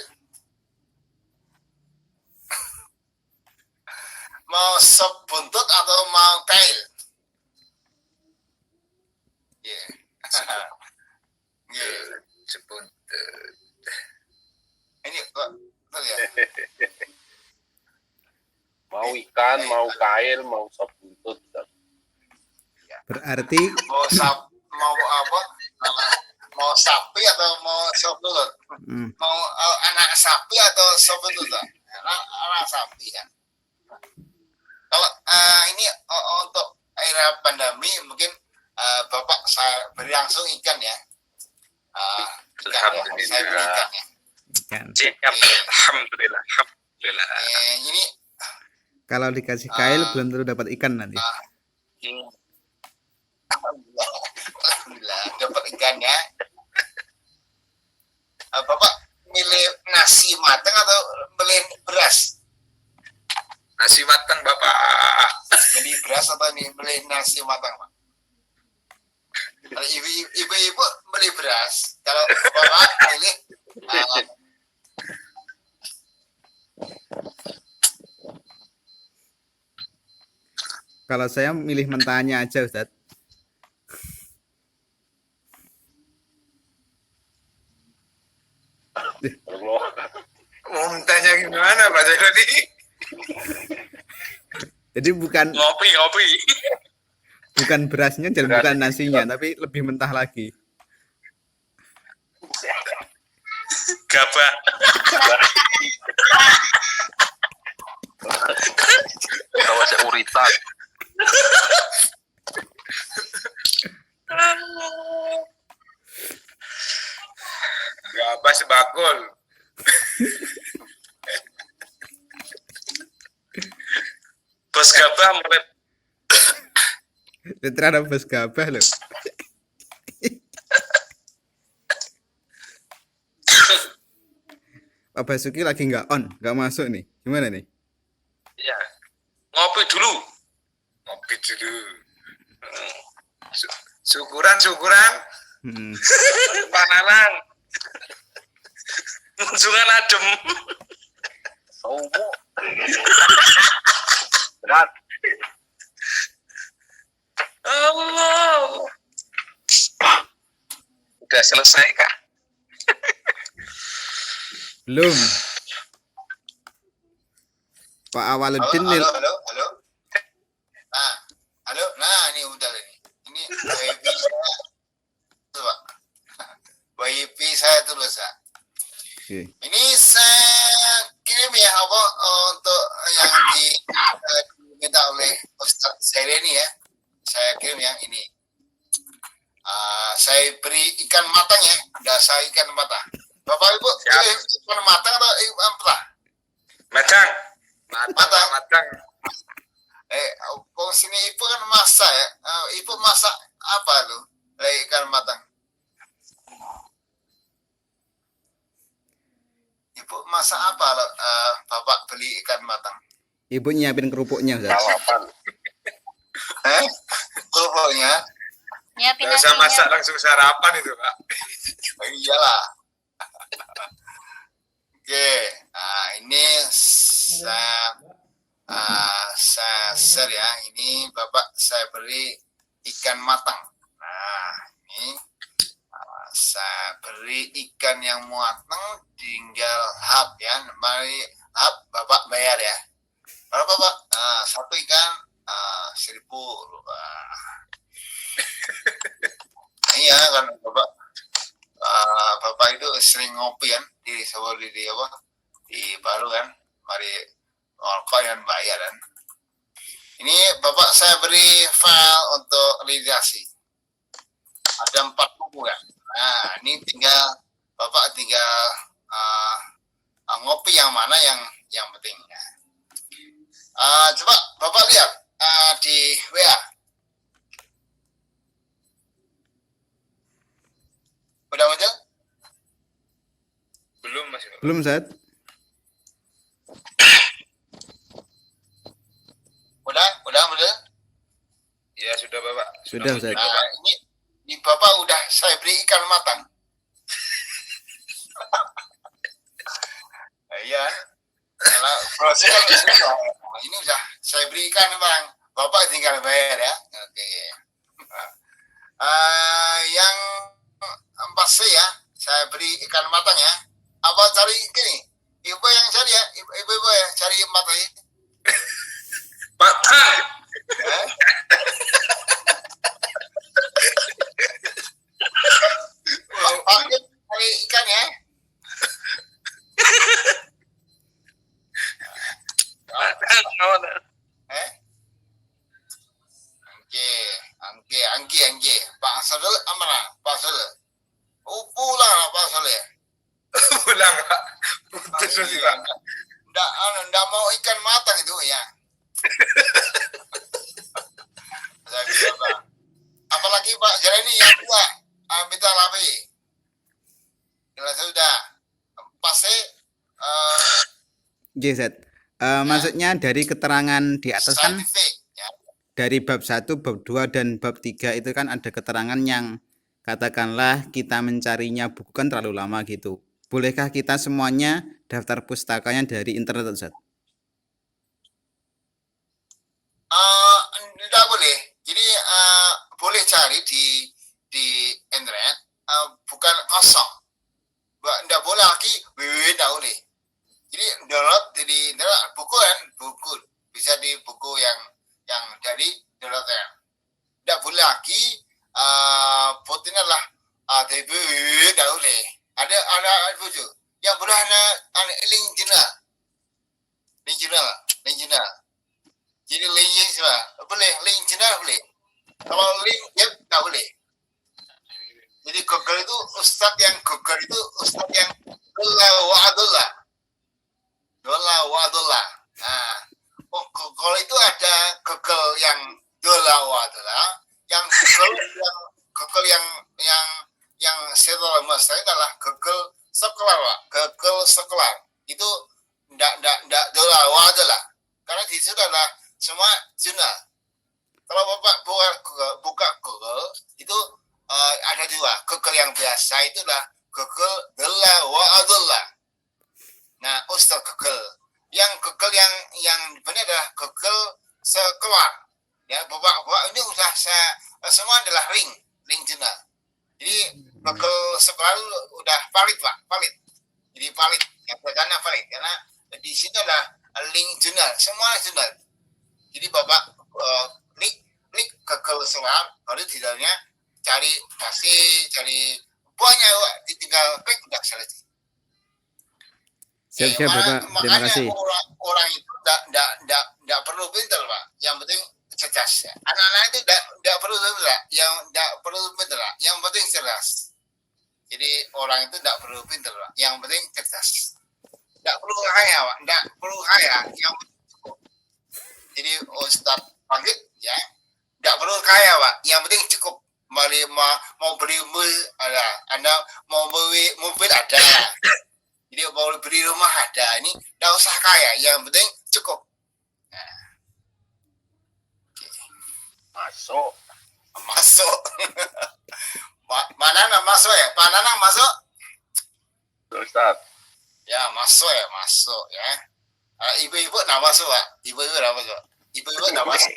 Mau sop buntut atau mau kail? Yeah. Sebuntut. Ini kok betul ya? Mau ikan, mau kail, mau sop buntut. Berarti Mau apa? Mau sapi atau mau sop buntut? Mau anak sapi atau sop buntut? Anak sapi ya. Kalau ini untuk era pandemi mungkin Bapak saya beri langsung ikan ya. Alhamdulillah. Saya beri ikan ya. ikan. Siap. Alhamdulillah. Ini Kalau dikasih kail belum tentu dapat ikan nanti. Alhamdulillah dapat ikan ya. Bapak milih nasi matang atau milih beras? Nasi matang Bapak. Milih beras atau milih nasi matang, Pak? Kalau ibu-ibu beli beras, kalau bapak milih Kalau saya milih mentahnya aja, Ustaz. Mau mintanya gimana Pak Jailani? Jadi bukan berasnya dan bukan nasinya, tapi lebih mentah lagi. Gabah. Tahu saya uritan. Gabah sebakul. Bos gabah mulai Terhadap bos gabah loh. Pak Basuki lagi nggak masuk nih. Gimana nih? ya. Ngopi dulu. Ngopi dulu. Syukuran. Pak Nanang. Munjungan adem. Sobo. Berat. Allah. Udah selesai kah? Belum. Pak Awaluddin nih. halo. Nah, ini udah ini. Ini WiFi saya. Tuh, Pak. WiFi saya tulus, Pak. Oke. Ini saya kirim ya apa untuk yang diminta oleh Ustaz Zaireni ya. Saya kirim yang ini. Saya beri ikan matang ya. Dasar ikan matang. Bapak Ibu pilih ikan matang atau ikan petah? Matang. Sini Ibu kan masak ya. Ibu masak apa lu? Ikan matang. Ibu masak apa lo? Bapak beli ikan matang. Ibu nyiapin kerupuknya, Ustaz. Lalapan. Kerupuknya? Nyiapin Nggak usah nasinya. masak langsung sarapan itu Pak. Iyalah. Oke, ini saya share ya. Ini Bapak saya beri ikan matang. Nah, ini saya beri ikan yang matang, tinggal hap ya. Mari hap, Bapak bayar ya. Berapa Bapak? Satu ikan 1.000. Iya kan Bapak. Bapak itu sering ngopi kan di Baru kan. Mari rokok dan bayar kan. Ini Bapak saya beri file untuk realisasi. Ada 4 buku kan. Nah, ini Bapak tinggal ngopi yang mana yang penting. Coba Bapak lihat di WA. Udah muncul? Belum Mas. Belum, Ustaz. Udah muncul? Ya sudah Bapak. Sudah, Ustaz. Nah, ini Bapak udah saya beri ikan matang. Iya. Kalau proses ini udah saya beri ikan bang. Bapak tinggal bayar ya. Oke. Yang pasti ya, saya beri ikan matang ya. Apa cari gini? Ibu yang cari ya, ibu ya cari matang ya. Matang. Cari ikan ya. Angki. Pak Sadel amanah, Pak Sadel. Pulang Pak Sadel ya. Pulang Pak. Putus sih Pak. Nggak mau ikan matang itu ya. Saya bilang, Pak. Apalagi Pak Jeremy yang tua, minta lapi. Jelas sudah. Pasti. Oke, Ustaz. Maksudnya dari keterangan di atas kan Scientific, ya. dari bab 1, bab 2, dan bab 3 itu kan ada keterangan yang katakanlah kita mencarinya buku kan terlalu lama gitu. Bolehkah kita semuanya daftar pustakanya dari internet, Ustaz? Tidak boleh. Jadi boleh cari di internet, bukan kosong. Tidak boleh lagi tidak boleh. Jadi download di internet buku bisa di buku yang dari download ya. Tidak boleh lagi fotonya lah TV tidak boleh. Ada buku yang boleh ada link jurnal. Jadi link boleh, link jurnal boleh. Kalau link ya tidak boleh. Jadi Google itu ustadz yang dola wa. Nah, Google itu ada Google yang dola wa, yang Google yang setelah masa itu adalah Google sekolah, Pak. Google sekolah itu ndak dola wa. Karena di situ adalah semua jurnal. Kalau Bapak buka Google itu ada 2. Google yang biasa itu adalah Google dola wa. Nah, Ustaz Google. Yang Google yang benar adalah Google sekeluar. Ya, Bapak ini udah semua adalah link jurnal. Jadi Google sekeluar udah valid, Pak, valid. Jadi valid, yang pertama valid karena di sini adalah link jurnal, semua jurnal. Jadi Bapak klik Google sekeluar, baru di dalamnya cari banyak, Pak. Tinggal klik udah selesai. Siap, Bapak. Terima kasih. Orang itu tidak perlu pintar, Pak. Yang penting cerdas. Ya. Anak-anak itu tidak perlu pintar, yang penting cerdas. Jadi orang itu tidak perlu pintar, Pak. Yang penting cerdas. Tidak perlu kaya, Pak. Tidak perlu kaya. Yang penting cukup. Jadi Ustaz panggil, ya. Tidak perlu kaya, Pak. Yang penting cukup. Mau beli mobil ada. Anda mau beli mobil ada. Jadi mau beli rumah ada. Ini tidak usah kaya. Yang penting cukup. Nah. Masuk. Mana masuk ya? Pak Nanang masuk? Ustaz. Ya, masuk ya. Ibu-ibu nggak masuk, Pak. Ibu-ibu nggak masuk. Ibu-ibu nggak masuk.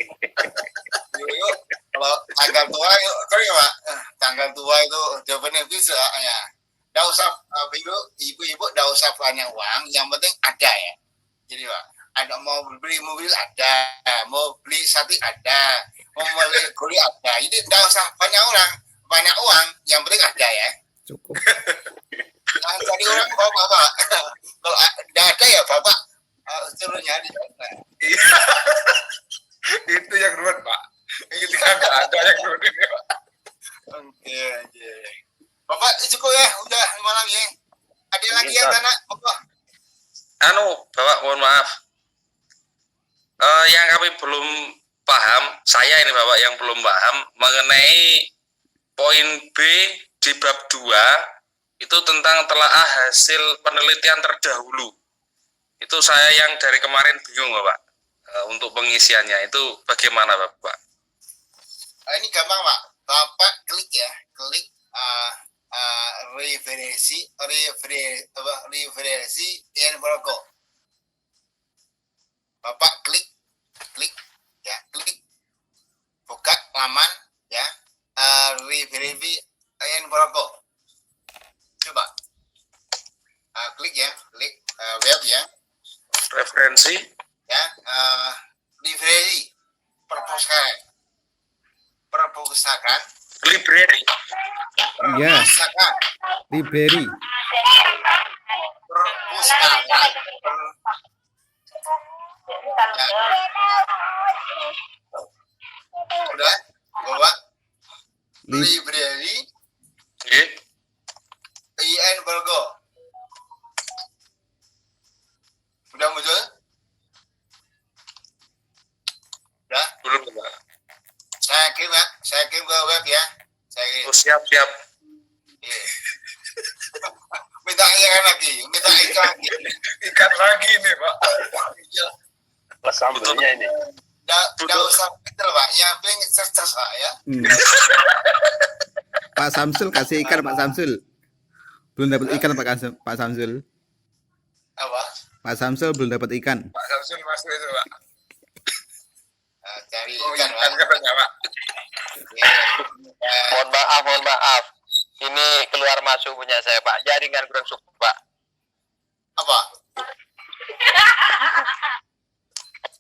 Ibu-ibu kalau tanggal tua itu, sorry Pak, tanggal tua itu jawabannya bisa ya. Nggak usah, ibu-ibu nggak usah banyak uang, yang penting ada ya. Jadi Pak, ada mau beli mobil ada, mau beli sapi ada, mau beli guli ada. Jadi nggak usah banyak uang, yang penting ada ya. Cukup. Nah, tadi orang bapak, kalau nggak ada ya bapak suruh nyari. Itu yang ruwet, Pak. Ketika nggak ada yang ruwet ini, Pak. Oke. Bapak cukup ya, udah malam ya. Ada lagi yang tanah, Bapak? Bapak mohon maaf. Yang kami belum paham, saya ini Bapak yang belum paham mengenai poin B di bab 2 itu tentang telaah hasil penelitian terdahulu. Itu saya yang dari kemarin bingung Bapak. Untuk pengisiannya itu bagaimana Bapak? Ini gampang Pak. Bapak klik ya, klik referensi yang berlaku. Bapak klik ya, klik buka laman ya, referensi yang berlaku. Coba klik ya, klik web ya, Referensi ya, referensi perpustakaan, library. Ya, perpustakaan, library. perpustakaan, udah, Bapak, library, Nggih. IN Virgo, udah muncul? Udah, Belum Bapak. saya kirim ke web ya, saya kirim. Oh, siap. Iya. minta ikan lagi. Ikan lagi nih, Pak. Plus sambelnya ini. Nggak usah pinter Pak, yang penting cerdas Pak ya. Pak Samsul kasih ikan Pak Samsul. Belum dapat ikan Pak Samsul. Apa? Pak Samsul belum dapat ikan. Pak Samsul masuk itu, Pak. Cari Oh, ikan ikan Pak. katanya, Pak. Iya. Mohon maaf. Ini keluar masuk punya saya, Pak. Jaringan kurang cukup, Pak. Apa?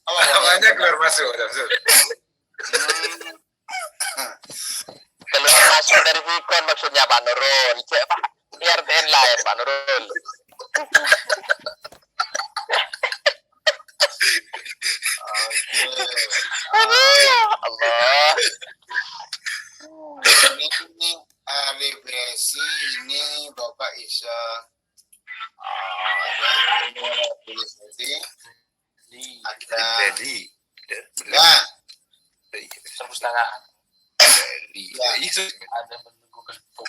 Namanya keluar masuk, Pak Samsul. Keluar masuk dari Vicon maksudnya Pak Nurul. Cek, Pak. IRTN lain, Pak Nurul. Allah. Ini referensi ini Bapak bisa ya, ini referensi ada Jadi, ya, Perpustakaan. ya. itu Ada menunggu kelompok.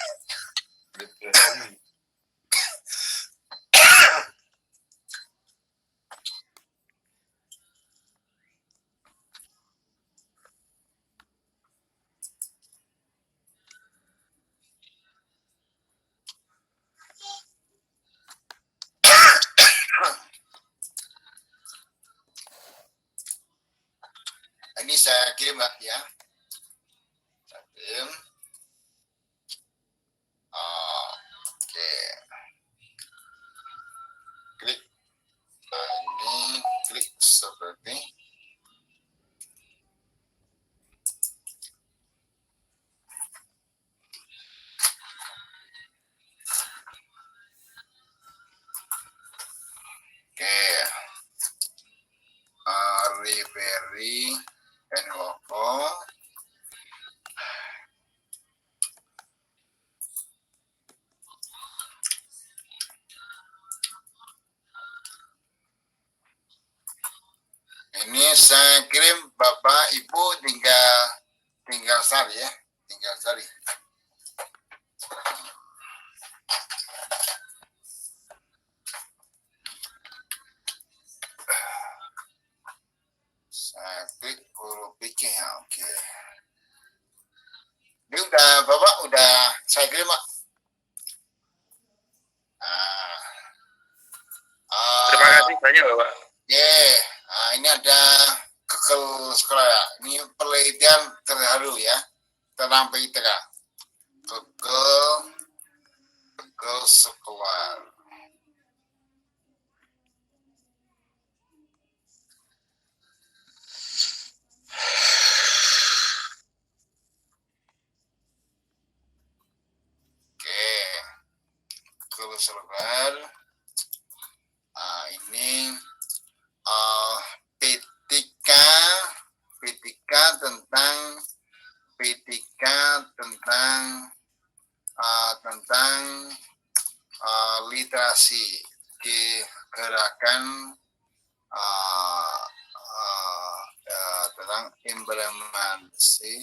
Ini saya kirim Pak ya. Saya kirim. Oke. Klik. Ini klik seperti. Oke. Referee dan logo. Ini saya kirim Bapak Ibu tinggal sari ya, tinggal sari. Saya klik huruf PK ya, oke. Ini udah Bapak udah saya kirim Pak. Nah, kasih banyak Bapak. Nah, ini ada Google Scholar ya. Ini penelitian terbaru ya tentang PITK. Google Scholar. Oke, Google Scholar. Ini P3 tentang literasi di gerakan tentang implementasi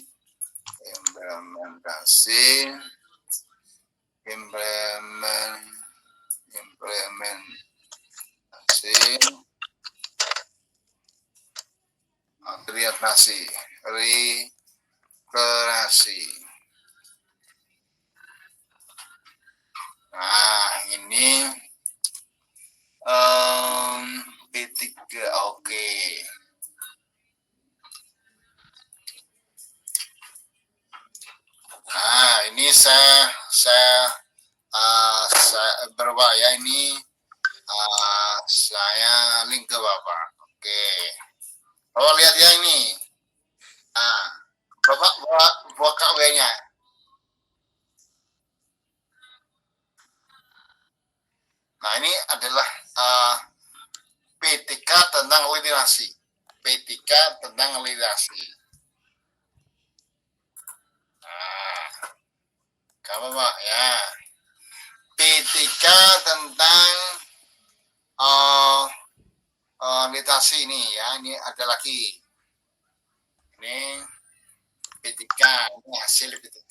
literasi. Nah, ini P3, oke. Nah, ini saya berapa ya ini saya link ke Bapak. Oke. Bapak lihat ya ini. Nah, Bapak buka W-nya. Nah, ini adalah P3 tentang literasi. P3 tentang literasi. Nah, kamu Pak ya. P3 tentang literasi ini ya. Ini ada lagi. Ini P3, ini hasil P3.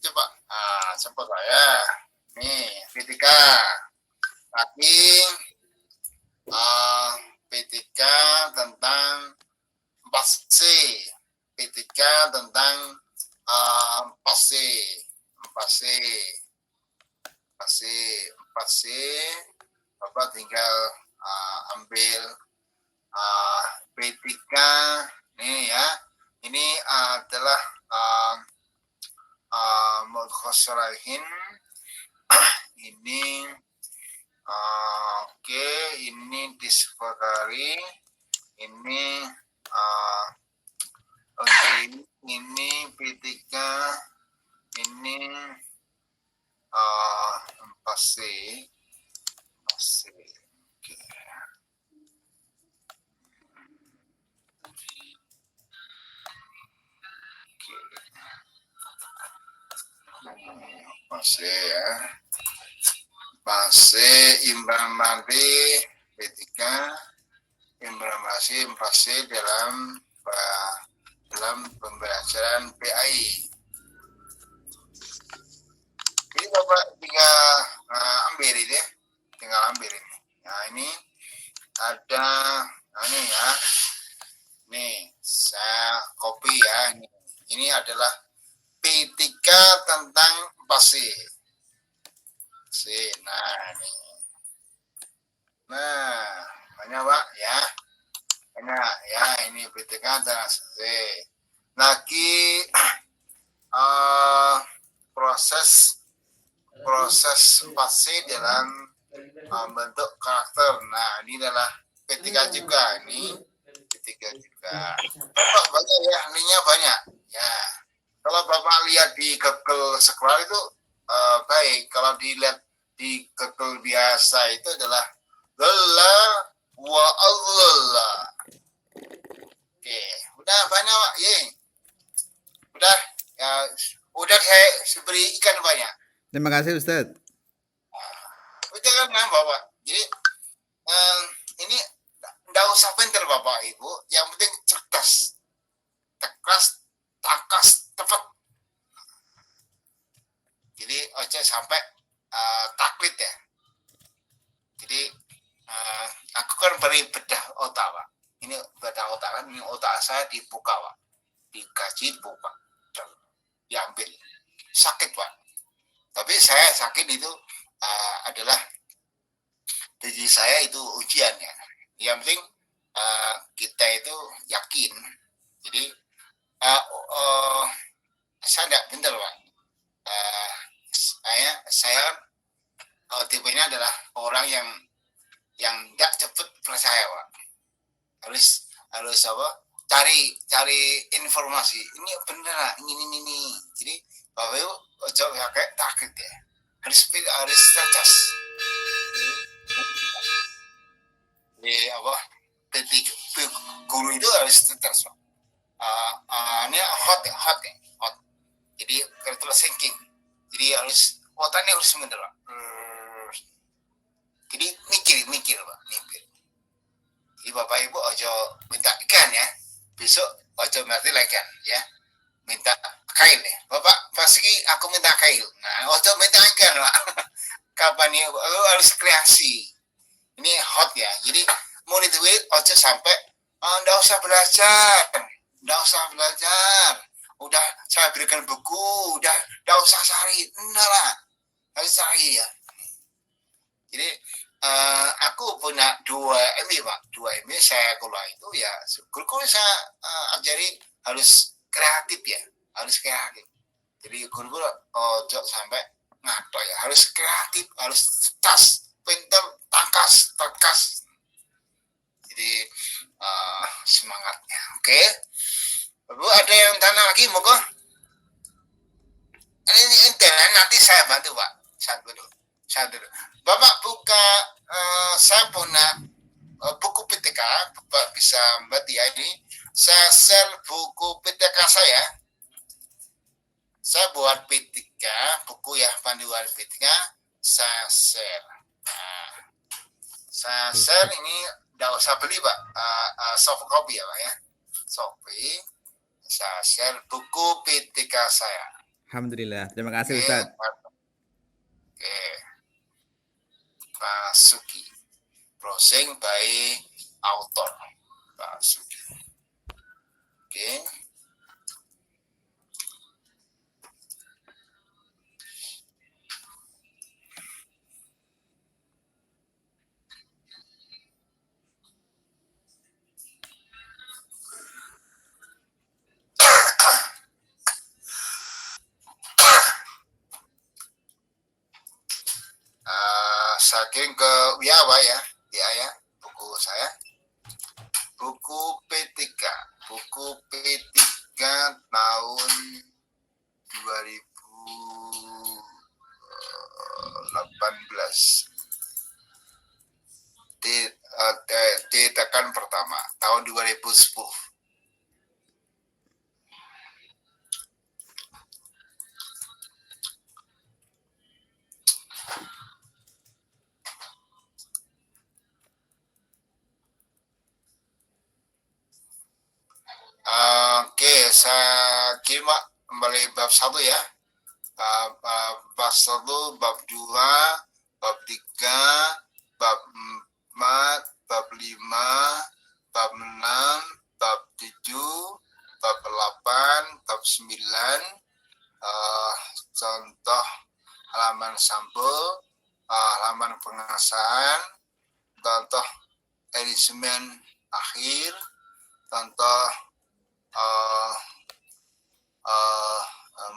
Coba, sempat Pak ya. Nih, P3. Lagi P3 tentang 4C. P3 tentang 4C. 4C. Bapak tinggal ambil P3 nih ya. Ini adalah Mulkhosrahin. Ini oke, ini disepakati. Ini ini P3, ini 4C. Oke. Masih ya. Masih implementasi P3, implementasi 4C dalam pembelajaran PAI. Jadi Bapak tinggal ambil ini, Nah ini ada, ini ya, nih saya copy ya. Ini adalah P3 tentang 4C. Nah, banyak Pak ya. Banyak ya, ini P3 tentang 4C. Lagi proses 4C dalam bentuk karakter. Nah, ini adalah P3 juga. Ini P3 juga. Bapak banyak ya, linknya banyak. Ya, kalau Bapak lihat di Google Scholar itu baik. Kalau dilihat di Google biasa itu adalah Allah wa Allah. Oke, udah banyak Pak. Udah ya, udah saya beri ikan banyak. Terima kasih Ustadz. Itu kan Bapak. Jadi ini enggak usah pinter Bapak Ibu, yang penting cerdas. Takas, tepat. Jadi ojo sampai taklid ya. Jadi aku kan beri bedah otak Pak. Ini bedah otak kan, ini otak saya dibuka Pak. Dikaji dibuka. Diambil. Sakit Pak. Tapi saya sakit itu adalah bagi saya itu ujian ya. Yang penting kita itu yakin. Jadi saya tidak benar Pak. Saya tipenya adalah orang yang tidak cepat percaya Pak. Harus apa? Cari informasi. Ini benar ini. Jadi Bapak Ibu ojo kayak takut ya. Harus cerdas. Di apa? Guru itu harus cerdas Pak. Ini hot. Jadi critical thinking. Jadi harus otaknya harus benar Pak. Jadi mikir Pak, mikir. Jadi Bapak Ibu ojo minta ikan ya. Besok ojo berarti ikan ya. Minta kail ya. Bapak pasti aku minta kail. Nah, ojo minta ikan Pak. Kapan ya? Lu harus kreasi. Ini hot ya. Jadi mau duit ojo sampai nggak usah belajar. Udah saya berikan buku, udah nggak usah cari. Enggak lah. Harus cari ya. Jadi aku punya 2 MB Pak. 2 MB saya kuliah itu ya. Guru saya ajari harus kreatif ya. Harus kreatif. Jadi guru ojo sampai ngato ya. Harus kreatif, harus tas, pintar, tangkas. Jadi semangatnya. Oke. Bu ada yang tanya lagi monggo. Ini nanti saya bantu Pak. Saya dulu. Bapak buka saya punya buku PTK, Bapak bisa membaca ya ini. Saya share buku PTK saya. Saya buat PTK, buku ya panduan PTK, saya share. Nah, saya share ini tidak usah beli Pak, soft copy ya Pak ya. Copy. Saya share buku PTK saya. Alhamdulillah. Terima kasih Ustaz. Oke. Basuki. Browsing by author. Basuki. Oke. Saya kirim ke Wiawa ya, buku saya. Buku P3 tahun 2018. Tekan pertama tahun 2010. Oke, saya kirim kembali bab 1 ya. Bab 1, bab 2, bab 3, bab 4, bab 5, bab 6, bab 7, bab 8, bab 9, contoh halaman sampul, halaman pengasahan, contoh edisemen akhir, contoh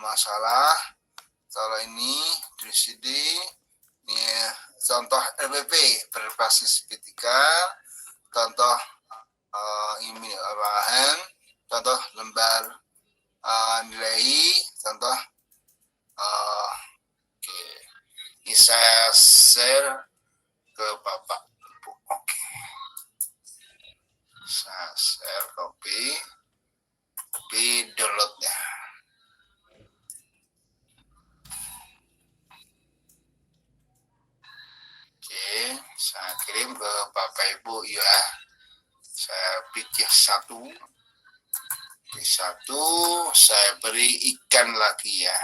masalah ini dari CD ini contoh LPP berbasis P3, contoh ini bahan, contoh lembar nilai, contoh oke. Ini saya share ke Bapak Ibu. Oke. Saya share copy downloadnya. Oke, saya kirim ke Bapak Ibu ya. Saya pilih satu, saya beri ikan lagi ya.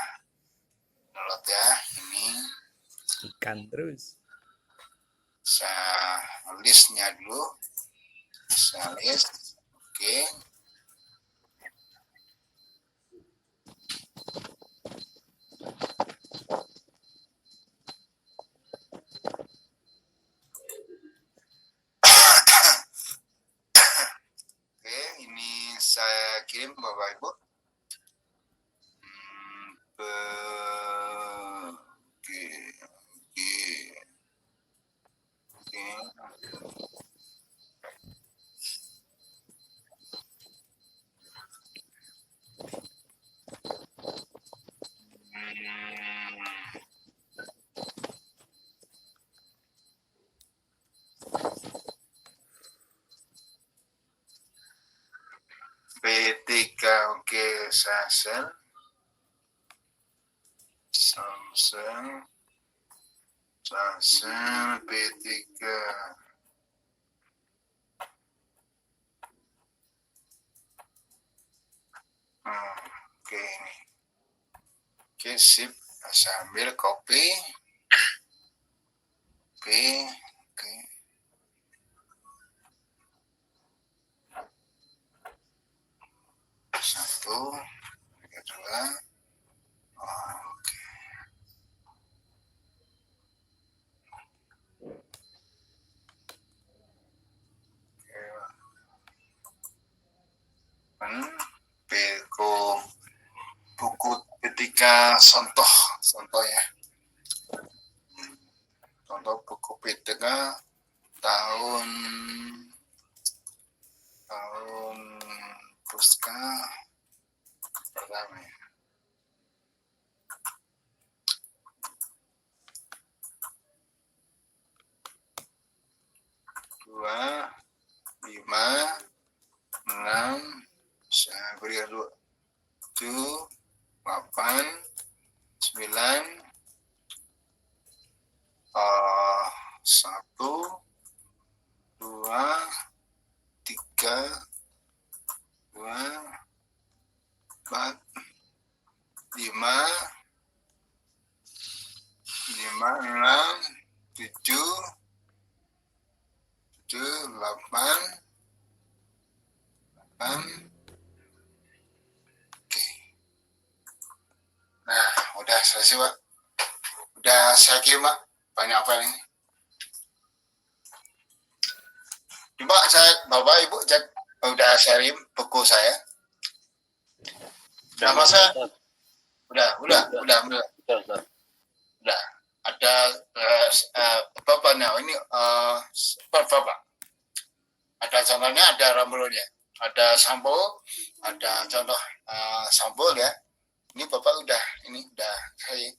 Download ya, ini. Ikan terus. Saya listnya dulu. Saya list. Oke. kirim Bapak Ibu. Oke, oke, oke. P3 oke, Samsung P3. Oke ini. Oke, sip. Saya ambil copy. Oke. Satu, dua. Oke. Buku ketika contoh ya. Contoh buku P3 tahun Puska pertama ya. Dua, 5, 6, saya beri 7, 8, 9, 1, 2, 3, 2, 4, 5, 6, 7, 8. Oke. Nah, udah selesai, Pak. Udah saya kirim, Pak. Banyak file ini. Coba Bapak Ibu cek, udah saya kirim buku saya. Udah masa? Udah. Udah. Ada bapaknya ini Bapak. Ada contohnya, ada rambulannya, ada sampul, ada contoh sampul ya. Ini Bapak udah saya.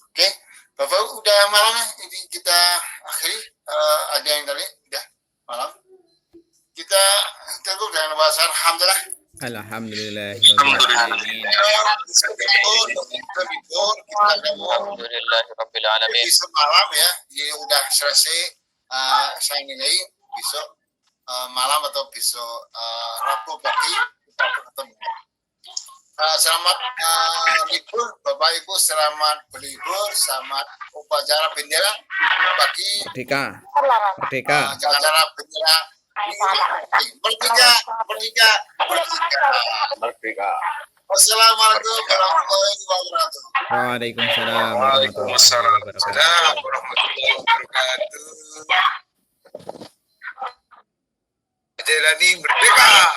Oke, Bapak udah malam ini kita akhiri. Ada yang tadi udah malam. Kita cukup dengan bahasa alhamdulillah. Alhamdulillah. Alhamdulillahirabbil alamin. Besok malam ya, jadi udah selesai. Saya nilai besok malam atau besok Rabu pagi kita ketemu. Selamat libur Bapak Ibu, selamat berlibur, selamat upacara bendera bagi Merdeka. acara bendera Merdeka. Wassalamualaikum warahmatullahi wabarakatuh. Waalaikumsalam Waalaikumsalam warahmatullahi wabarakatuh. Jalani merdeka.